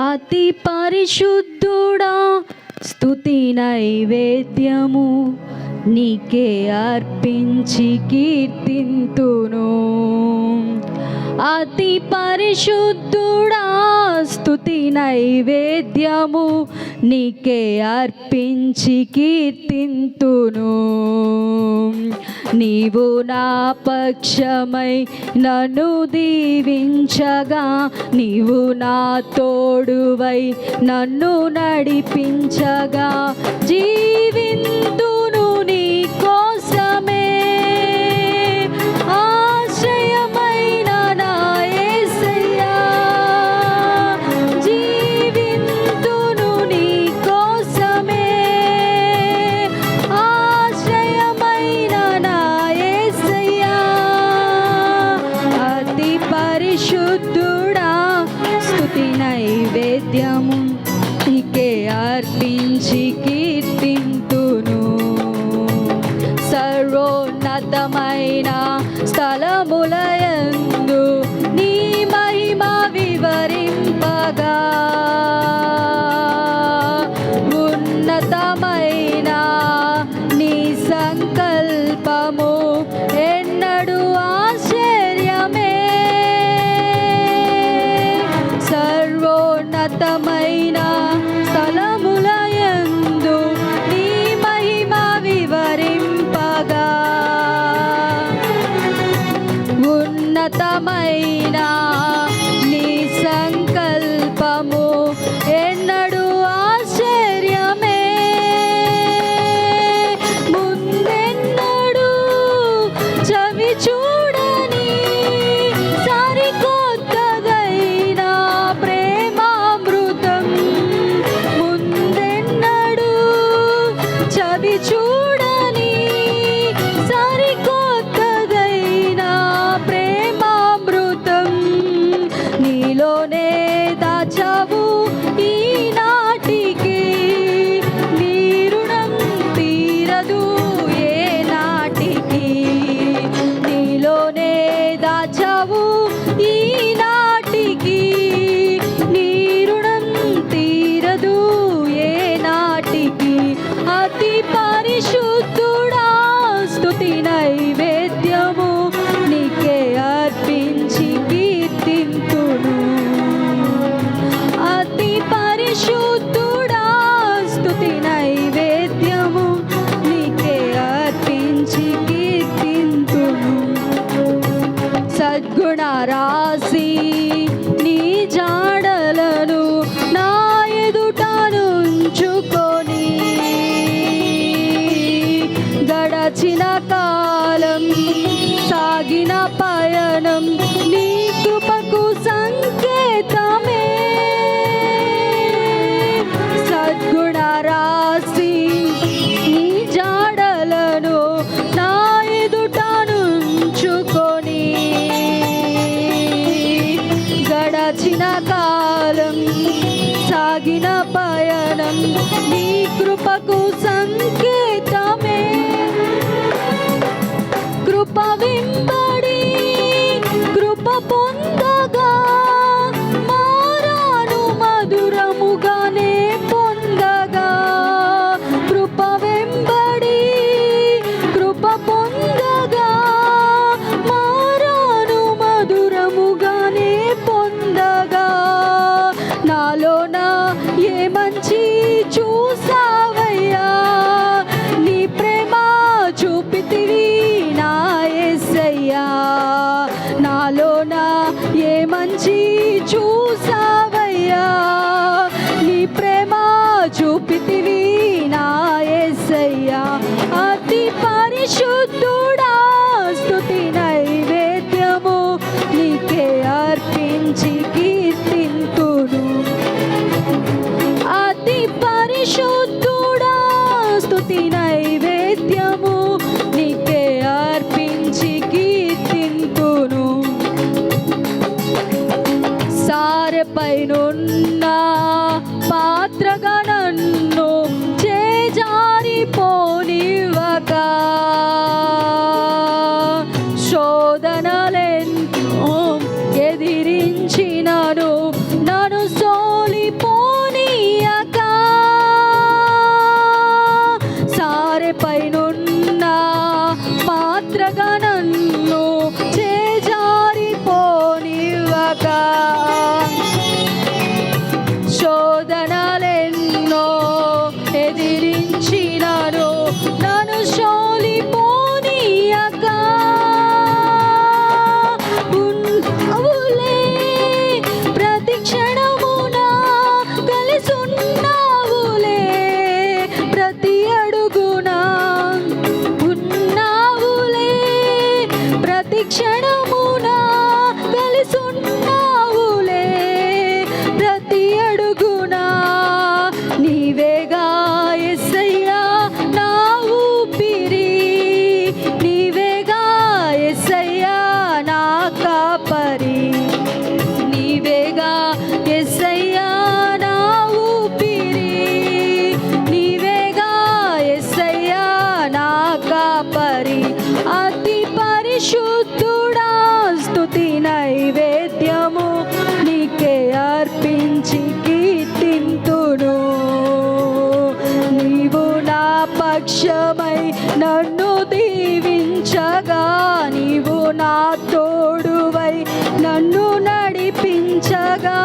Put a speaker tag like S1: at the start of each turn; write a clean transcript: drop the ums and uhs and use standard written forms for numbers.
S1: అతి పరిశుద్ధుడా స్తుతి నైవేద్యము నీకే అర్పించి కీర్తింతును. అతి పరిశుద్ధుడా స్తుతి నైవేద్యము నీకే అర్పించి కీర్తింతును. నీవు నా పక్షమై నన్ను దీవించగా, నీవు నా తోడువై నన్ను నడిపించగా, జీవింతును నీ కోసమే. ఆశ్రయమైన నా యేసయ్యా, జీవింతును నీ కోసమే. ఆశ్రయమైన నా యేసయ్యా, అతి పరిశుద్ధుడా స్తుతి నైవేద్యము నీకే అర్పించి కీర్తింతును. సర్వోన్నతమైన స్థలములయందు నీ మహిమ వివరింపగా, ఉన్నతమైన నీ సంకల్పము ఎన్నడూ ఆశ్చర్యమే. సర్వోన్నతమైన స్థలములయందు నీ మహిమ వివరింపగా, ఉన్నతమైన నీ సంకల్పము ఎన్నడూ ఆశ్చర్యమే. ముందెన్నడూ చవి చూడని సరికొత్తదైన ప్రేమామృతం, ముందెన్నడూ చవి చూడని సరికొత్తదైన ప్రేమామృతం నీలోనే దాచావు ఈనాటికి. నీ రుణం తీరదు ఏ నాటికి. నీలోనే దాచావు ఈనాటికి, నీ రుణం తీరదు ఏ నాటికి. అతి పరిశుద్ధుడా స్తుతి నైవేద్యము నీకే అర్పించి కీర్తింతును. అతి పరిశుద్ధుడా స్తుతి నైవేద్యము నీకే అర్పించి కీర్తింతును. సద్గుణ రాశి నీ జాడలను నా ఎదుట నుంచుకొని, గడచిన కాలం సాగిన పయనం నీ కృపకు సంకేతమే. సద్గుణ రాశి నీ జాడలను నా ఎదుట నుంచుకొని, గడచిన కాలం సాగిన పయనం నీ కృపకు సంకేతమే. కృప వెంబడి కృప పొందగా, మారాను మధురముగానే పొందగా. కృప వెంబడి కృప పొందగా, మారాను మధురముగానే పొందగా. నాలోన ఏ మంచి చూసావయ్యా, నీ ప్రేమ చూపితివి నా యేసయ్యా. నాలోన ఏ మంచి చూసావయ్యా, నీ ప్రేమ చూపితివి నా యేసయ్యా. అతి పరిశుద్ధుడా స్తుతి నైవేద్యము నీకే అర్పించి కీర్తింతును. అతి పరిశుద్ధుడా స్తుతి నైవేద్యము నీకే అర్పించి కీర్తింతును. సారెపైనున్న పాత్రగా నన్ను చేజారిపోనివ్వక, శోధనలెన్నో ఎదిరించినను నన్ను సోలి యేసయ్యా నా ఊపిరి, నీవేగా యేసయ్యా నా కాపరి. అతి పరిశుద్ధుడా స్తుతి నైవేద్యము నీకే అర్పించి కీర్తింతును. నీవు నా పక్షమై నన్ను దీవించగా, నీవు నా తోడువై నన్ను నడిపించగా,